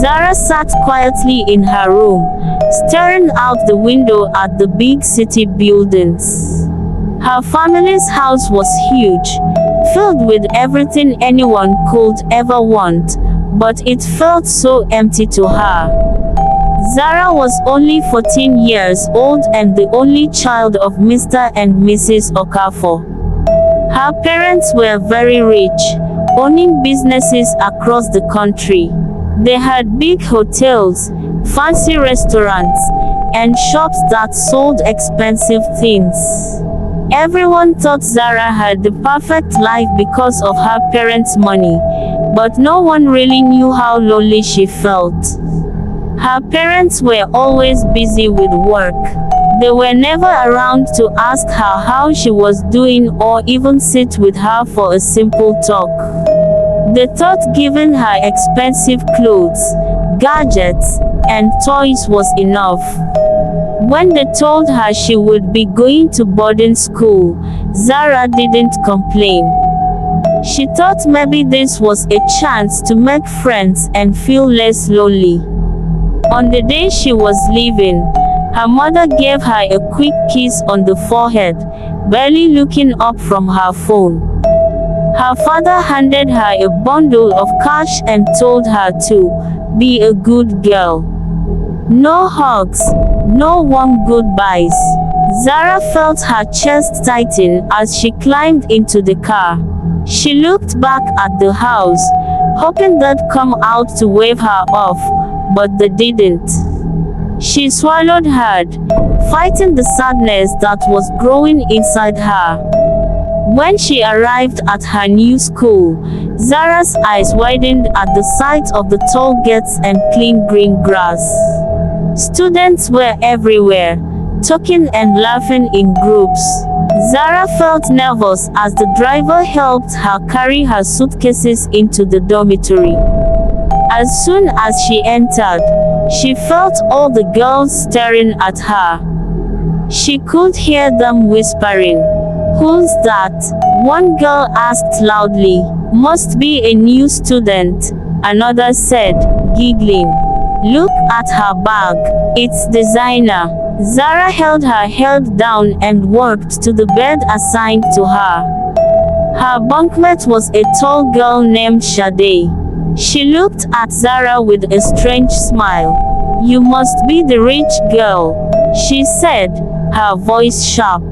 Zara sat quietly in her room, staring out the window at the big city buildings. Her family's house was huge, filled with everything anyone could ever want, but it felt so empty to her. Zara was only 14 years old and the only child of Mr. and Mrs. Okafor. Her parents were very rich, owning businesses across the country. They had big hotels, fancy restaurants, and shops that sold expensive things. Everyone thought Zara had the perfect life because of her parents' money, but no one really knew how lonely she felt. Her parents were always busy with work. They were never around to ask her how she was doing or even sit with her for a simple talk. They thought giving her expensive clothes, gadgets, and toys was enough. When they told her she would be going to boarding school, Zara didn't complain. She thought maybe this was a chance to make friends and feel less lonely. On the day she was leaving, her mother gave her a quick kiss on the forehead, barely looking up from her phone. Her father handed her a bundle of cash and told her to be a good girl. No hugs, no warm goodbyes. Zara felt her chest tighten as she climbed into the car. She looked back at the house, hoping they'd come out to wave her off, but they didn't. She swallowed hard, fighting the sadness that was growing inside her. When she arrived at her new school, Zara's eyes widened at the sight of the tall gates and clean green grass. Students were everywhere, talking and laughing in groups. Zara felt nervous as the driver helped her carry her suitcases into the dormitory. As soon as she entered, she felt all the girls staring at her. She could hear them whispering, "Who's that?" One girl asked loudly. "Must be a new student," another said, giggling. "Look at her bag. It's designer." Zara held her head down and walked to the bed assigned to her. Her bunkmate was a tall girl named Sade. She looked at Zara with a strange smile. "You must be the rich girl," she said, her voice sharp.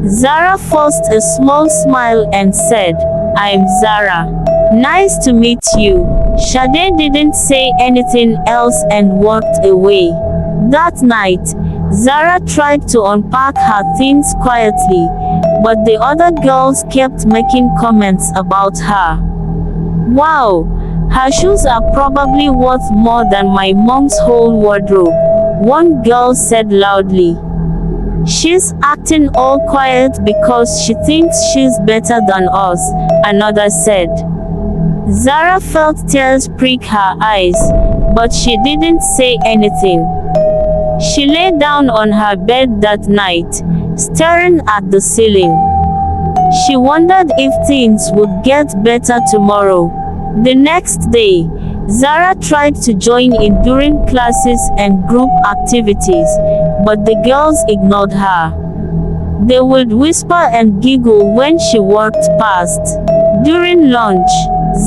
Zara forced a small smile and said, "I'm Zara. Nice to meet you." Sade didn't say anything else and walked away. That night, Zara tried to unpack her things quietly, but the other girls kept making comments about her. "Wow, her shoes are probably worth more than my mom's whole wardrobe," one girl said loudly. "She's acting all quiet because she thinks she's better than us," another said. Zara felt tears prick her eyes, but she didn't say anything. She lay down on her bed that night, staring at the ceiling. She wondered if things would get better tomorrow. The next day, Zara tried to join in during classes and group activities, but the girls ignored her. They would whisper and giggle when she walked past. During lunch,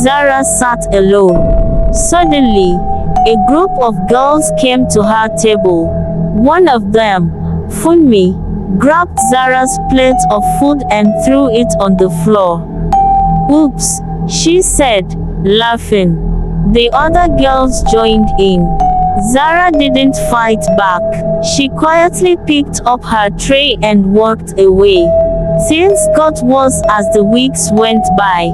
Zara sat alone. Suddenly, a group of girls came to her table. One of them, Funmi, grabbed Zara's plate of food and threw it on the floor. "Oops," she said, laughing. The other girls joined in. Zara didn't fight back. She quietly picked up her tray and walked away. Things got worse as the weeks went by.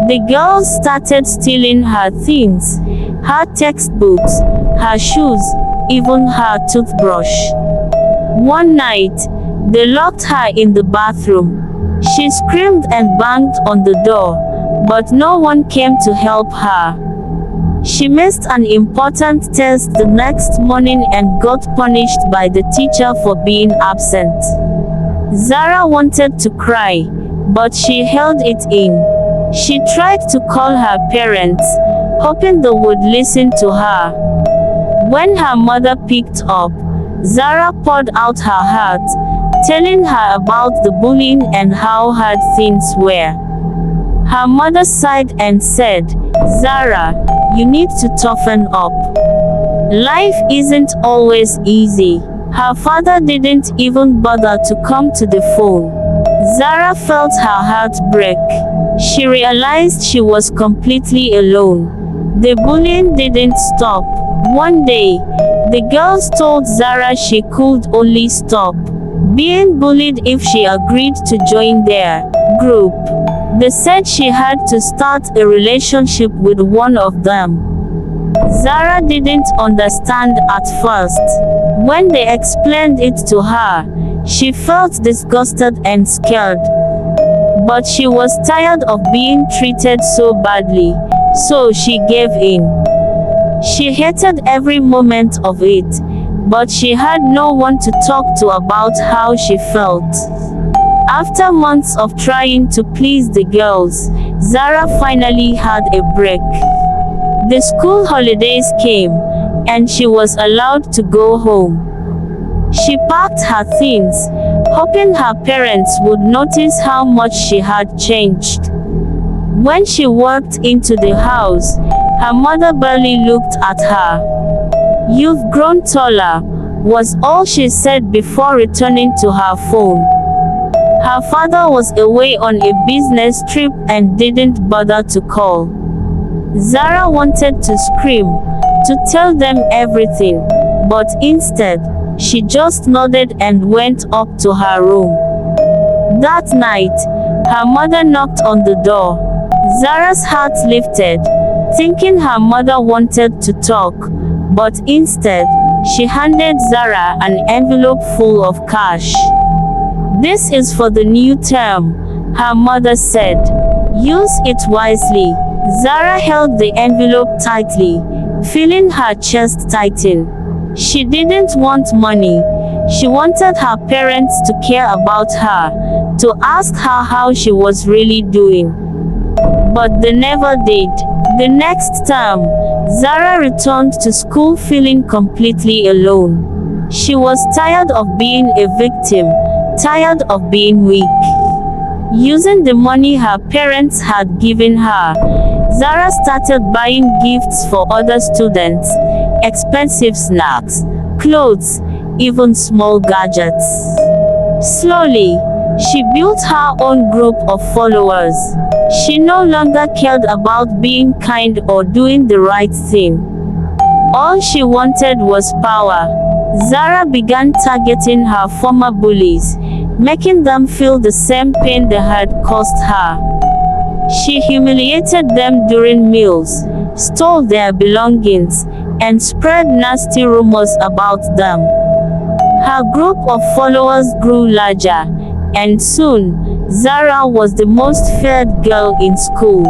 The girls started stealing her things, her textbooks, her shoes, even her toothbrush. One night, they locked her in the bathroom. She screamed and banged on the door, but no one came to help her. She missed an important test the next morning and got punished by the teacher for being absent. Zara wanted to cry, but she held it in. She tried to call her parents, hoping they would listen to her. When her mother picked up, Zara poured out her heart, telling her about the bullying and how hard things were. Her mother sighed and said, "Zara, you need to toughen up. Life isn't always easy." Her father didn't even bother to come to the phone. Zara felt her heart break. She realized she was completely alone. The bullying didn't stop. One day, the girls told Zara she could only stop being bullied if she agreed to join their group. They said she had to start a relationship with one of them. Zara didn't understand at first. When they explained it to her, she felt disgusted and scared. But she was tired of being treated so badly, so she gave in. She hated every moment of it, but she had no one to talk to about how she felt. After months of trying to please the girls, Zara finally had a break. The school holidays came, and she was allowed to go home. She packed her things, hoping her parents would notice how much she had changed. When she walked into the house, her mother barely looked at her. "You've grown taller," was all she said before returning to her phone. Her father was away on a business trip and didn't bother to call. Zara wanted to scream, to tell them everything, but instead, she just nodded and went up to her room. That night, her mother knocked on the door. Zara's heart lifted, thinking her mother wanted to talk, but instead, she handed Zara an envelope full of cash. "This is for the new term," her mother said. "Use it wisely." Zara held the envelope tightly, feeling her chest tighten. She didn't want money. She wanted her parents to care about her, to ask her how she was really doing. But they never did. The next term, Zara returned to school feeling completely alone. She was tired of being a victim, tired of being weak. Using the money her parents had given her, Zara started buying gifts for other students, expensive snacks, clothes, even small gadgets. Slowly, she built her own group of followers. She no longer cared about being kind or doing the right thing. All she wanted was power. Zara began targeting her former bullies, making them feel the same pain they had caused her. She humiliated them during meals, stole their belongings, and spread nasty rumors about them. Her group of followers grew larger, and soon, Zara was the most feared girl in school.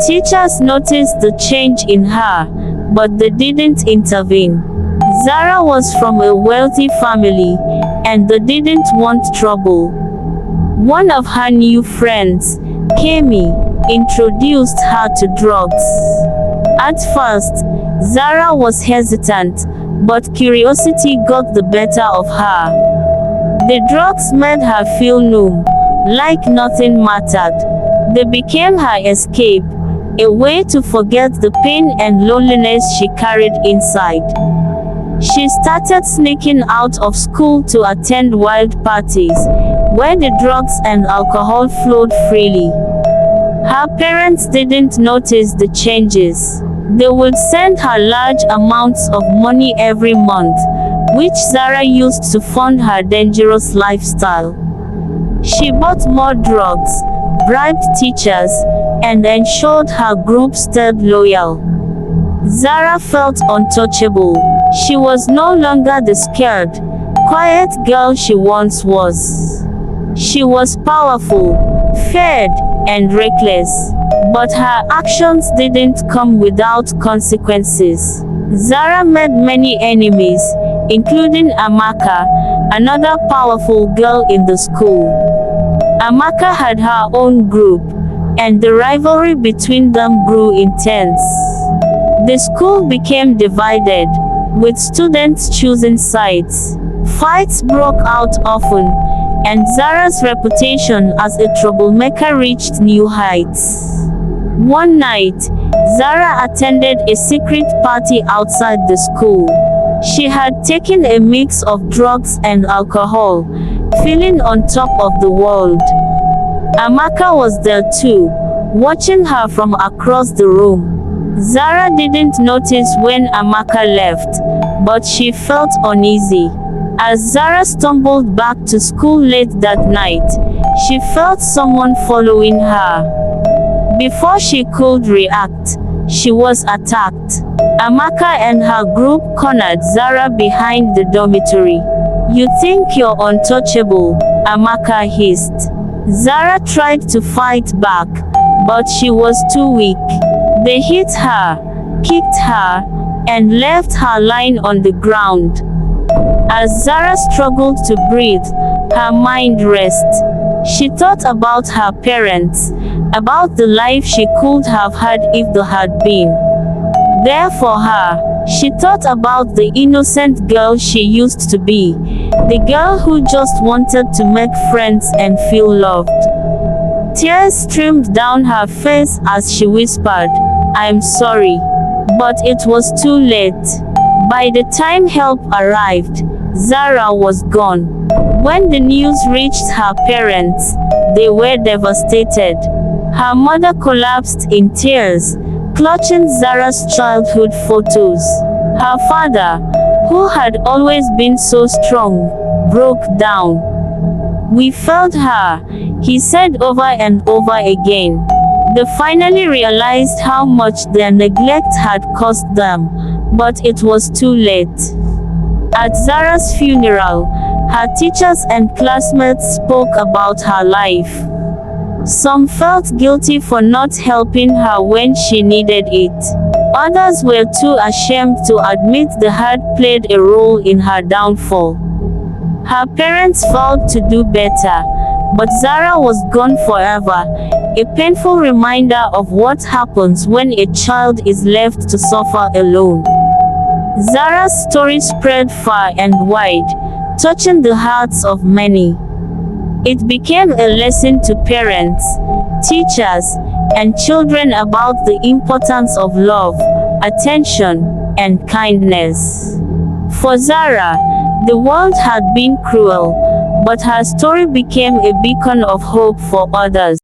Teachers noticed the change in her, but they didn't intervene. Zara was from a wealthy family, and they didn't want trouble. One of her new friends, Kemi, introduced her to drugs. At first, Zara was hesitant, but curiosity got the better of her. The drugs made her feel numb, like nothing mattered. They became her escape, a way to forget the pain and loneliness she carried inside. She started sneaking out of school to attend wild parties, where the drugs and alcohol flowed freely. Her parents didn't notice the changes. They would send her large amounts of money every month, which Zara used to fund her dangerous lifestyle. She bought more drugs, bribed teachers, and ensured her group stayed loyal. Zara felt untouchable. She was no longer the scared, quiet girl she once was. She was powerful, feared, and reckless. But her actions didn't come without consequences. Zara made many enemies, including Amaka, another powerful girl in the school. Amaka had her own group, and the rivalry between them grew intense. The school became divided, with students choosing sides. Fights broke out often, and Zara's reputation as a troublemaker reached new heights. One night, Zara attended a secret party outside the school. She had taken a mix of drugs and alcohol, feeling on top of the world. Amaka was there too, watching her from across the room. Zara didn't notice when Amaka left, but she felt uneasy. As Zara stumbled back to school late that night, she felt someone following her. Before she could react, she was attacked. Amaka and her group cornered Zara behind the dormitory. "You think you're untouchable," Amaka hissed. Zara tried to fight back, but she was too weak. They hit her, kicked her, and left her lying on the ground. As Zara struggled to breathe, her mind raced. She thought about her parents, about the life she could have had if there had been there for her. She thought about the innocent girl she used to be, the girl who just wanted to make friends and feel loved. Tears streamed down her face as she whispered, "I'm sorry." But it was too late. By the time help arrived, Zara was gone. When the news reached her parents, they were devastated. Her mother collapsed in tears, clutching Zara's childhood photos. Her father, who had always been so strong, broke down. "We failed her," he said over and over again. They finally realized how much their neglect had cost them, but it was too late. At Zara's funeral, her teachers and classmates spoke about her life. Some felt guilty for not helping her when she needed it. Others were too ashamed to admit they had played a role in her downfall. Her parents vowed to do better, but Zara was gone forever, a painful reminder of what happens when a child is left to suffer alone. Zara's story spread far and wide, touching the hearts of many. It became a lesson to parents, teachers, and children about the importance of love, attention, and kindness. For Zara, the world had been cruel, but her story became a beacon of hope for others.